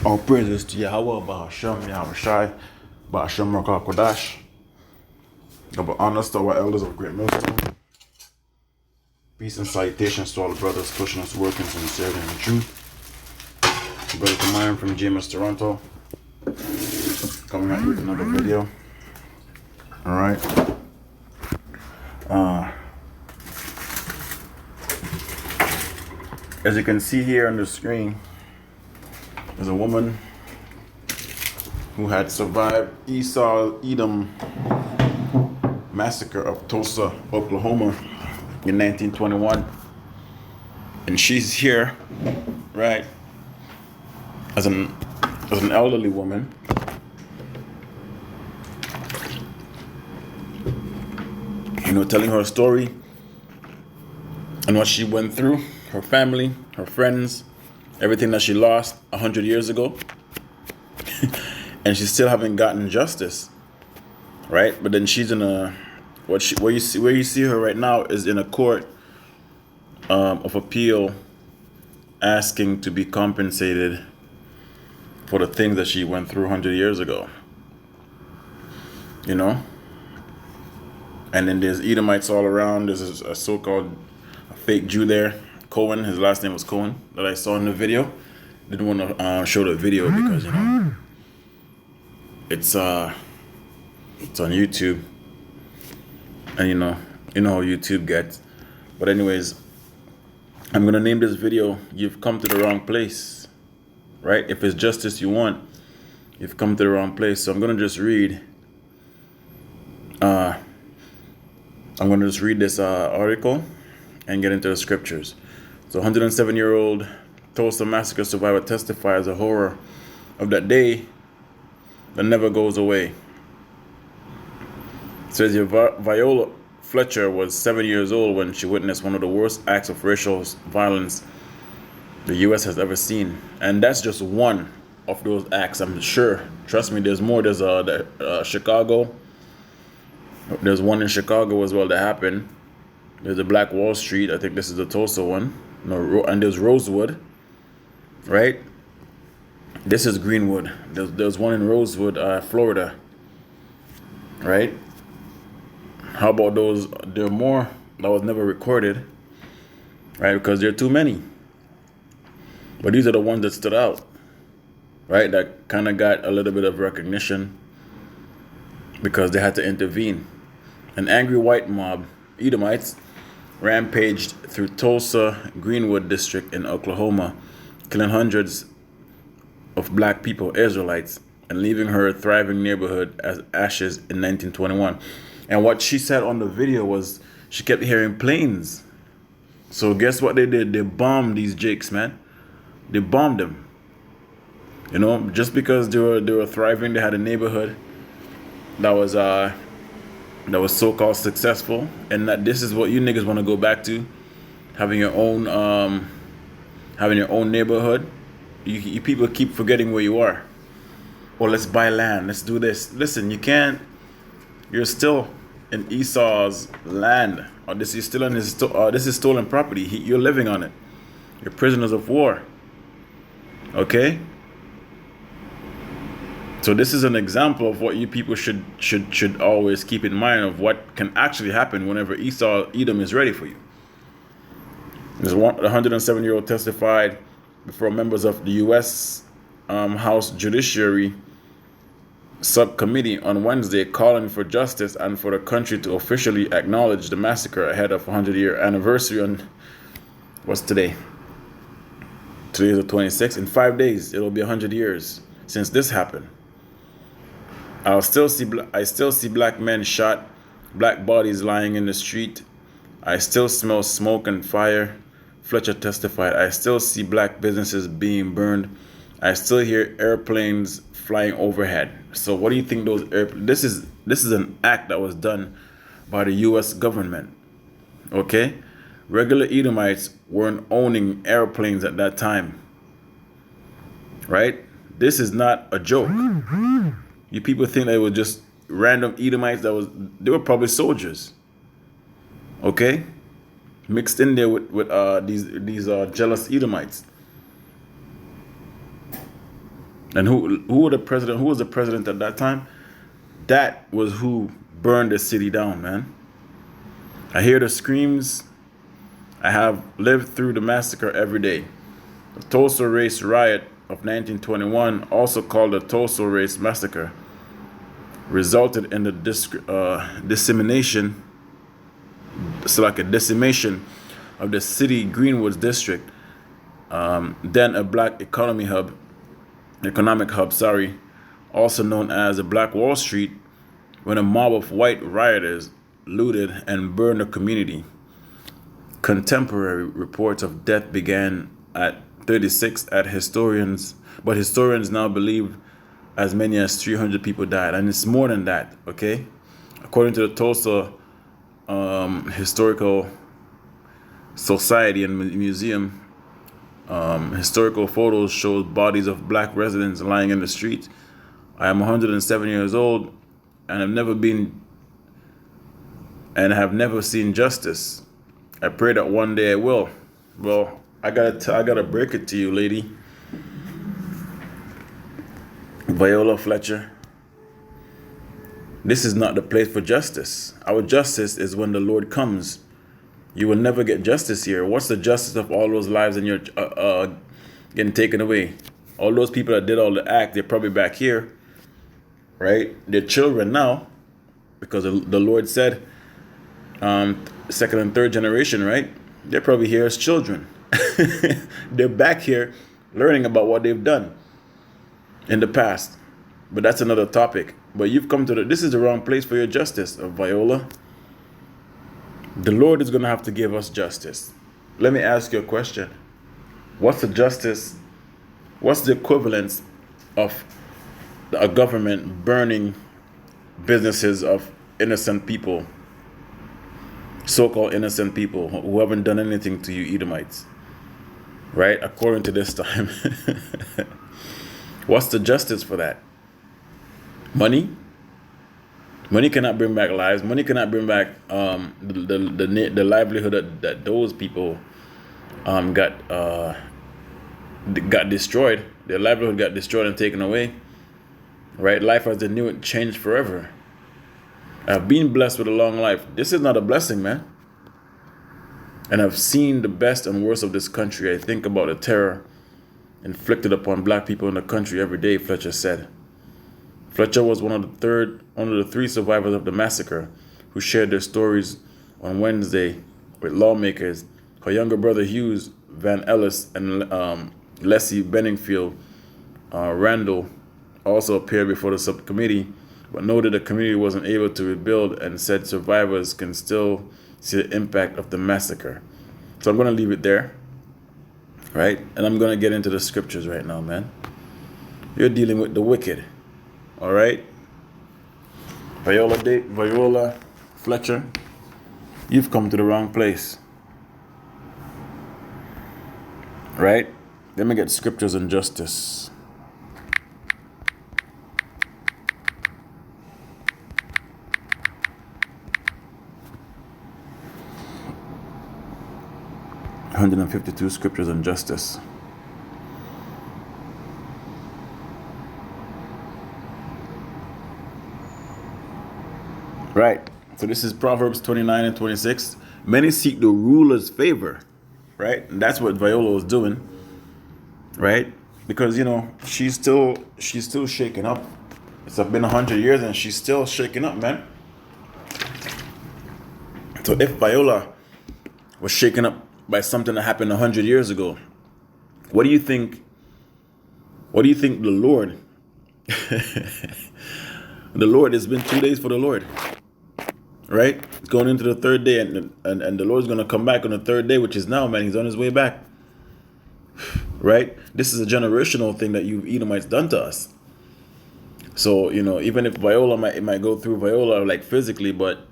All praises to Yahweh, Bahashem, Yahweh Shai, Bahashem Rakakwadash. Double honors to our elders of Great Millstone. Peace and salutations to all the brothers pushing us, working sincerely in the truth. Brother Kamayan from GMS Toronto. Coming out with another video. Alright. As you can see here on the screen, there's a woman who had survived Esau-Edom massacre of Tulsa, Oklahoma in 1921. And she's here, right, as an elderly woman. Telling her story and what she went through, her family, her friends, everything that she lost 100 years ago. And she still haven't gotten justice, right? But then she's in where you see her right now is in a court of appeal, asking to be compensated for the things that she went through 100 years ago. And then there's Edomites all around. There's a so-called fake Jew there, Cohen. His last name was Cohen, that I saw in the video. Didn't want to show the video because it's on YouTube, and you know how YouTube gets. But anyways, I'm gonna name this video "You've Come to the Wrong Place," right? If it's justice you want, you've come to the wrong place. So I'm gonna just read. This article and get into the scriptures. So 107-year-old Tulsa massacre survivor testifies the horror of that day that never goes away. It says here, Viola Fletcher was 7 years old when she witnessed one of the worst acts of racial violence the U.S. has ever seen. And that's just one of those acts, I'm sure. Trust me, there's more. There's Chicago. There's one in Chicago as well that happened. There's a Black Wall Street. I think this is the Tulsa one. No, and there's Rosewood, right? This is Greenwood. There's one in Rosewood, Florida, right? How about those? There are more that was never recorded, right? Because there are too many. But these are the ones that stood out, right? That kind of got a little bit of recognition because they had to intervene. An angry white mob, Edomites, rampaged through Tulsa Greenwood district in Oklahoma, killing hundreds of black people, Israelites, and leaving her thriving neighborhood as ashes in 1921. And what she said on the video was she kept hearing planes. So guess what they did? They bombed these jakes, man. They bombed them. Just because they were thriving, they had a neighborhood that was so-called successful, and that this is what you niggas want to go back to, having your own neighborhood. You people keep forgetting where you are. Or let's buy land. Let's do this. Listen, you can't. You're still in Esau's land. Or this is still in his. This is stolen property. You're living on it. You're prisoners of war. Okay. So this is an example of what you people should always keep in mind of what can actually happen whenever Edom is ready for you. This 107-year-old testified before members of the U.S. House Judiciary Subcommittee on Wednesday, calling for justice and for the country to officially acknowledge the massacre ahead of 100-year anniversary on what's today? Today is the 26th. In 5 days, it'll be 100 years since this happened. I still see black men shot, black bodies lying in the street. I still smell smoke and fire. Fletcher testified. I still see black businesses being burned. I still hear airplanes flying overhead. So what do you think those this is an act that was done by the US government. Okay? Regular Edomites weren't owning airplanes at that time. Right? This is not a joke. You people think they were just random Edomites. They were probably soldiers. Okay? Mixed in there with these jealous Edomites. And who was the president at that time? That was who burned the city down, man. I hear the screams. I have lived through the massacre every day. The Tulsa Race Riot of 1921, also called the Tulsa Race Massacre, resulted in the dissemination, so like a decimation of the city Greenwoods district, then a black economic hub, also known as the Black Wall Street, when a mob of white rioters looted and burned the community. Contemporary reports of death began at 36 but historians now believe as many as 300 people died, and it's more than that. Okay, according to the Tulsa Historical Society and Museum, historical photos show bodies of black residents lying in the street. I am 107 years old and have never seen justice. I pray that one day I will. Well, I gotta break it to you, lady. Viola Fletcher. This is not the place for justice. Our justice is when the Lord comes. You will never get justice here. What's the justice of all those lives and you're getting taken away? All those people that did all the act, they're probably back here, right? They're children now, because the Lord said, second and third generation, right? They're probably here as children. They're back here learning about what they've done in the past. But that's another topic. But you've come to this is the wrong place for your justice, Viola. The Lord is going to have to give us justice. Let me ask you a question. What's the justice? What's the equivalence of a government burning businesses of innocent people, so-called innocent people who haven't done anything to you Edomites, right? According to this time. What's the justice for that? Money? Money cannot bring back lives. Money cannot bring back the livelihood that those people got destroyed. Their livelihood got destroyed and taken away. Right? Life as they knew it changed forever. I've been blessed with a long life. This is not a blessing, man. And I've seen the best and worst of this country. I think about the terror inflicted upon black people in the country every day, Fletcher said. Fletcher was one of the three survivors of the massacre who shared their stories on Wednesday with lawmakers. Her younger brother Hughes Van Ellis and Leslie Benningfield Randall also appeared before the subcommittee, but noted the community wasn't able to rebuild and said survivors can still see the impact of the massacre. So I'm going to leave it there, right? And I'm going to get into the scriptures right now, man. You're dealing with the wicked. All right, Viola Fletcher, you've come to the wrong place. Right? Let me get scriptures and justice. $152 scriptures and justice. Right. So this is Proverbs 29 and 26. Many seek the ruler's favor. Right? And that's what Viola was doing. Right? Because, she's still shaking up. It's been 100 years and she's still shaking up, man. So if Viola was shaken up by something that happened 100 years ago, what do you think the Lord the Lord, it's been 2 days for the Lord. Right? It's going into the third day, and the Lord's going to come back on the third day, which is now, man. He's on his way back. Right? This is a generational thing that you Edomites done to us. So, even if Viola might go through Viola like physically, but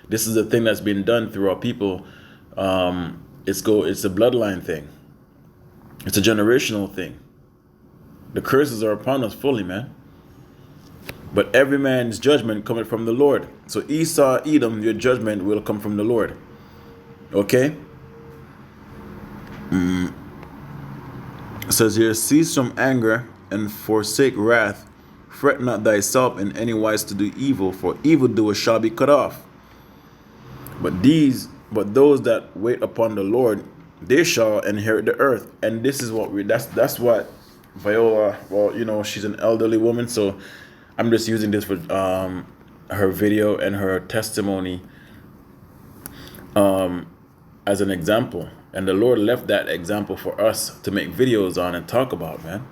this is a thing that's been done through our people. It's a bloodline thing. It's a generational thing. The curses are upon us fully, man. But every man's judgment cometh from the Lord. So Esau, Edom, your judgment will come from the Lord. Okay? It says here, cease from anger and forsake wrath. Fret not thyself in any wise to do evil, for evildoers shall be cut off. But those that wait upon the Lord, they shall inherit the earth. And this is what that's what Viola. Well, she's an elderly woman, so I'm just using this for her video and her testimony as an example. And the Lord left that example for us to make videos on and talk about, man.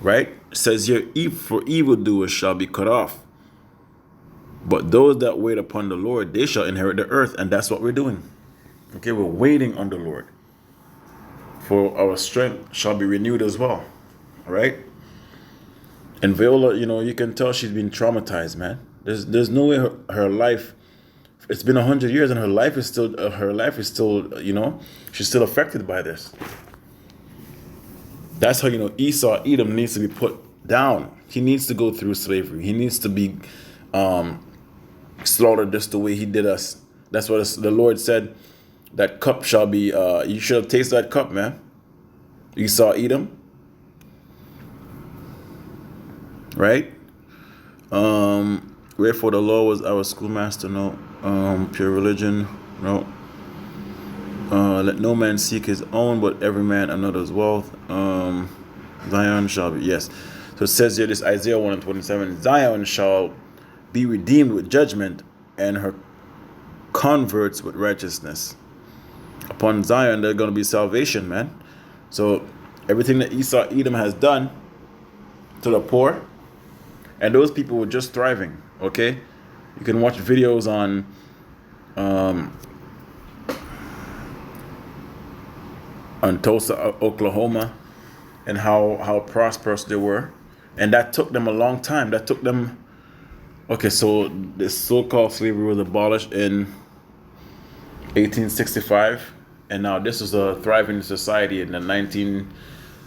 Right? It says here, for evildoers shall be cut off. But those that wait upon the Lord, they shall inherit the earth. And that's what we're doing. Okay, we're waiting on the Lord. For our strength shall be renewed as well. All right? And Viola, you can tell she's been traumatized, man. There's no way her life, it's been 100 years and her life is still, she's still affected by this. That's how, Esau, Edom needs to be put down. He needs to go through slavery. He needs to be slaughtered just the way he did us. That's what the Lord said. That cup shall be, you should have tasted that cup, man. Esau, Edom. Right? Wherefore the law was our schoolmaster, no. Pure religion, no. Let no man seek his own, but every man another's wealth. Zion shall be, yes. So it says here, this Isaiah 1:27, Zion shall be redeemed with judgment, and her converts with righteousness. Upon Zion, there's going to be salvation, man. So everything that Esau, Edom has done to the poor, and those people were just thriving, okay? You can watch videos on Tulsa, Oklahoma, and how prosperous they were. And that took them a long time. That took them, okay, so this so-called slavery was abolished in 1865, and now this is a thriving society in the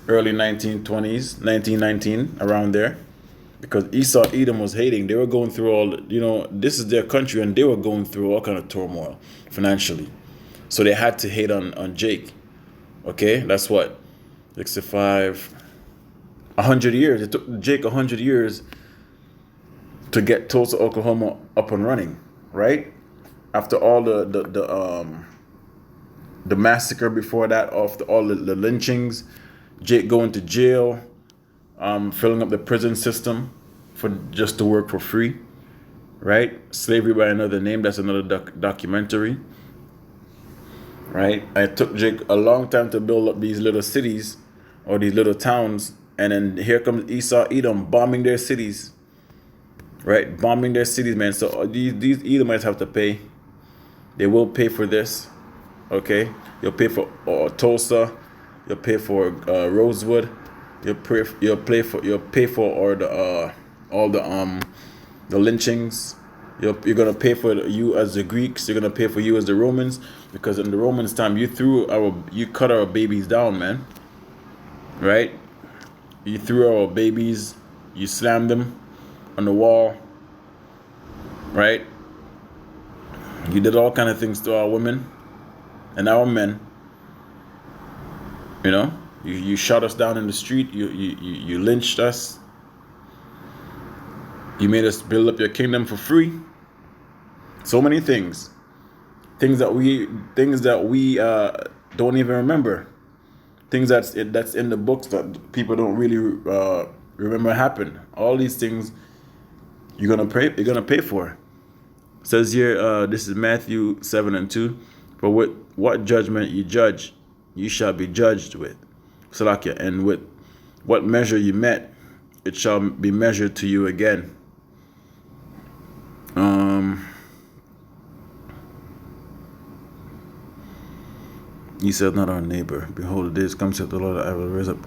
early 1920s, 1919, around there. Because Esau, Edom was hating. They were going through all, this is their country, and they were going through all kind of turmoil financially. So they had to hate on Jake. Okay, that's what? 65, 100 years. It took Jake 100 years to get Tulsa, Oklahoma up and running, right? After all the massacre before that, all the lynchings, Jake going to jail, filling up the prison system for just to work for free, right? Slavery by Another Name, that's another documentary, right? It took Jake a long time to build up these little cities or these little towns, and then here comes Esau, Edom bombing their cities, right? Bombing their cities, man. So these Edomites have to pay. They will pay for this, okay? You'll pay for Tulsa, you'll pay for Rosewood. You'll pay for all the lynchings. You're gonna pay for you as the Greeks. You're gonna pay for you as the Romans, because in the Romans' time you cut our babies down, man. Right? You threw our babies. You slammed them on the wall. Right? You did all kind of things to our women and our men. You shot us down in the street. You lynched us. You made us build up your kingdom for free. So many things. Things that we don't even remember. Things that's in the books that people don't really remember happened. All these things you're gonna pay for. It says here, this is Matthew 7:2. For with what judgment you judge, you shall be judged with. Salakia, and with what measure you met, it shall be measured to you again. He said, not our neighbor. Behold, the days come, saith the Lord, that I will raise up.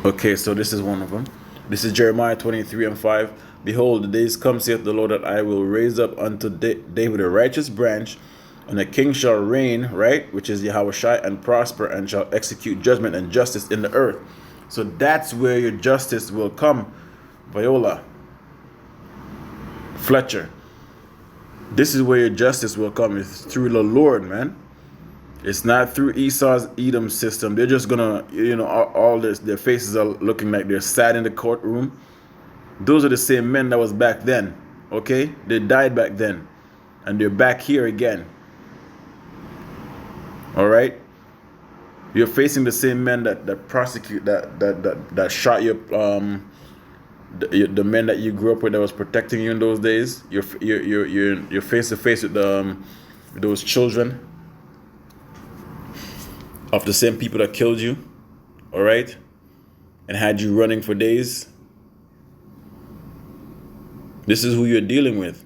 Okay, so this is one of them. This is Jeremiah 23:5. Behold, the days come, saith the Lord, that I will raise up unto David a righteous branch, and the king shall reign, right, which is Yahushua, and prosper, and shall execute judgment and justice in the earth. So that's where your justice will come, Viola, Fletcher. This is where your justice will come. It's through the Lord, man. It's not through Esau's Edom system. They're just gonna, all this. Their faces are looking like they're sad in the courtroom. Those are the same men that was back then. Okay, they died back then, and they're back here again. All right, you're facing the same men that prosecute that shot your the men that you grew up with that was protecting you in those days. You're face to face with those children of the same people that killed you, all right, and had you running for days. This is who you're dealing with,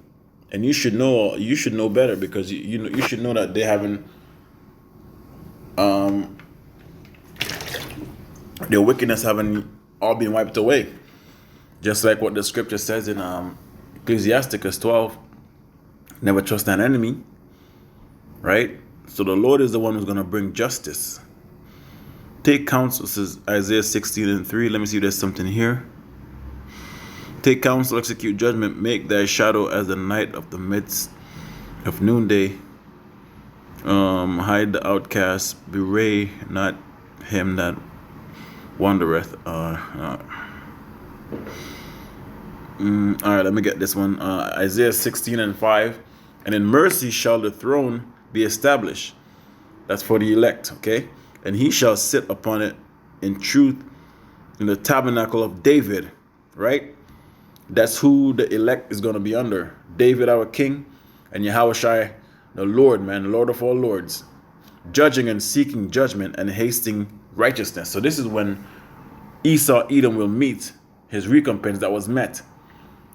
and you should know. You should know better, because you should know that they haven't their wickedness haven't all been wiped away. Just like what the scripture says in Ecclesiasticus 12, never trust an enemy, right? So the Lord is the one who's going to bring justice. Take counsel, says Isaiah 16:3. Let me see if there's something here. Take counsel, execute judgment, make thy shadow as the night of the midst of noonday. Hide the outcast, bewray not him that wandereth. All right, let me get this one. Isaiah 16:5. And in mercy shall the throne be established. That's for the elect, okay? And he shall sit upon it in truth in the tabernacle of David, right? That's who the elect is going to be under. David, our king, and Yahushua, the Lord, man, the Lord of all lords, judging and seeking judgment and hasting righteousness. So this is when Esau, Edom will meet his recompense that was met.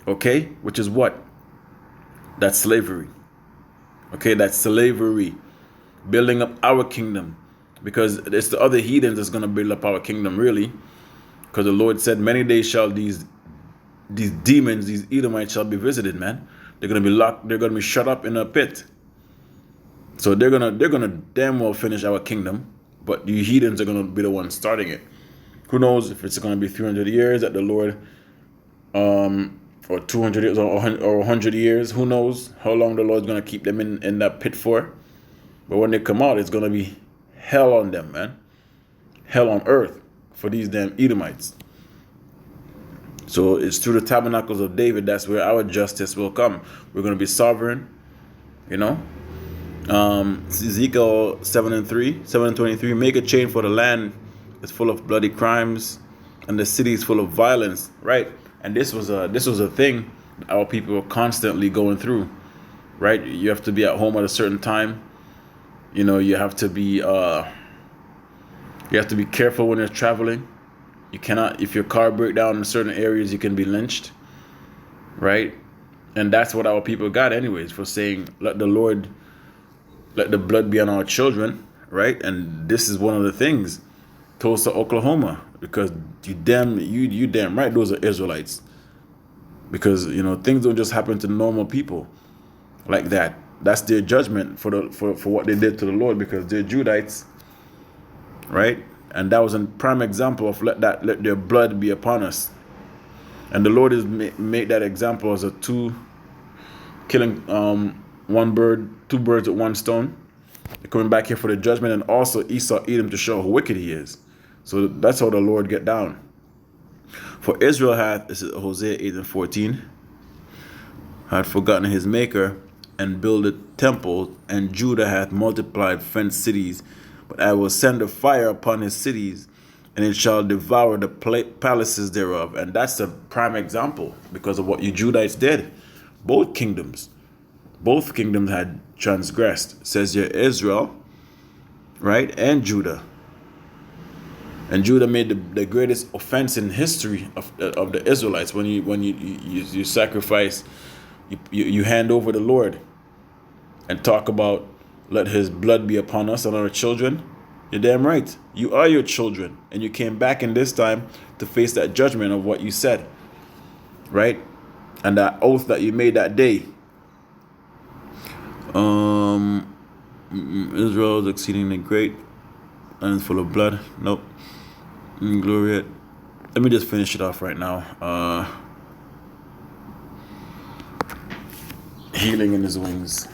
Okay? Which is what? That's slavery. Okay? That's slavery. Building up our kingdom. Because it's the other heathens that's going to build up our kingdom, really. Because the Lord said, many days shall these demons, these Edomites shall be visited, man. They're going to be locked. They're going to be shut up in a pit. So they're gonna damn well finish our kingdom. But the heathens are going to be the ones starting it. Who knows if it's going to be 300 years that the Lord, or 200 years or 100 years. Who knows how long the Lord's going to keep them in that pit for. But when they come out, it's going to be hell on them, man. Hell on earth for these damn Edomites. So it's through the tabernacles of David, that's where our justice will come. We're going to be sovereign, Ezekiel 7:23, make a chain for the land is full of bloody crimes, and the city is full of violence, right? And this was a thing that our people were constantly going through, right? You have to be at home at a certain time. You have to be careful when you're traveling. You cannot, if your car breaks down in certain areas, you can be lynched, right? And that's what our people got anyways for saying, let the blood be on our children, right? And this is one of the things, Tulsa, Oklahoma, because you damn right, those are Israelites. Because, things don't just happen to normal people like that. That's their judgment for what they did to the Lord, because they're Judites, right? And that was a prime example of let their blood be upon us. And the Lord has made that example as killing two birds with one stone. They're coming back here for the judgment, and also Esau, Edom, to show how wicked he is. So that's how the Lord get down. For Israel hath, this is Hosea 8:14, had forgotten his maker and builded temples, and Judah hath multiplied fenced cities. But I will send a fire upon his cities, and it shall devour the palaces thereof. And that's a prime example because of what you Judites did. Both kingdoms had transgressed, says here Israel, right, and Judah. And Judah made the greatest offense in history of the Israelites. When you sacrifice, you hand over the Lord and talk about let his blood be upon us and our children. You're damn right. You are your children. And you came back in this time to face that judgment of what you said. Right? And that oath that you made that day. Israel is exceedingly great and full of blood. Nope. Glory. Let me just finish it off right now. Healing in his wings.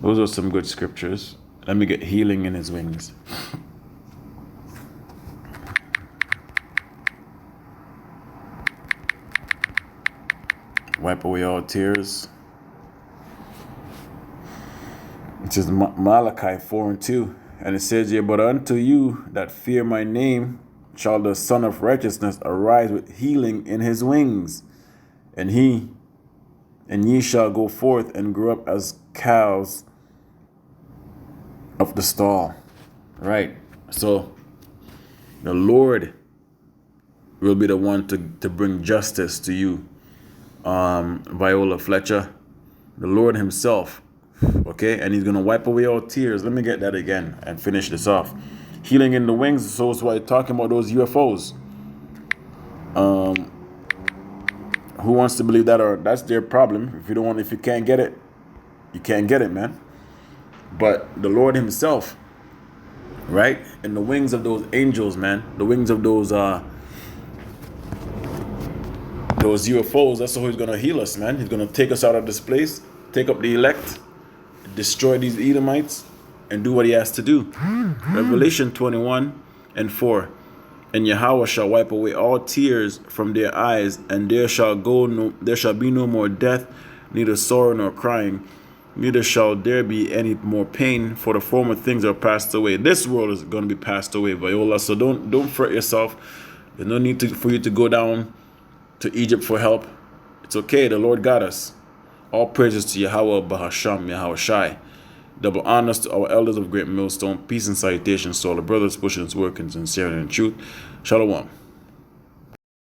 Those are some good scriptures. Let me get healing in his wings. Wipe away all tears. It says Malachi 4:2. And it says here, but unto you that fear my name shall the Son of Righteousness arise with healing in his wings. And ye shall go forth and grow up as cows of the stall. Right. So the Lord will be the one to bring justice to you, Viola Fletcher. The Lord himself. Okay, and he's gonna wipe away all tears. Let me get that again and finish this off. Healing in the wings. So it's why talking about those UFOs. Who wants to believe that, or that's their problem? If you can't get it, you can't get it, man. But the Lord himself, right, in the wings of those angels, man, the wings of those UFOs, that's how he's gonna heal us, man. He's gonna take us out of this place, take up the elect, destroy these Edomites, and do what he has to do. Revelation 21:4. And Yahweh shall wipe away all tears from their eyes, and there shall be no more death, neither sorrow nor crying, neither shall there be any more pain, for the former things are passed away. This world is going to be passed away, Viola. So don't fret yourself. There's no need for you to go down to Egypt for help. It's okay. The Lord got us. All praises to Yahweh Bahasham, Yahweh Shai. Double honors to our elders of Great Millstone. Peace and salutations to all the brothers pushing his work in sincerity and truth. Shalom.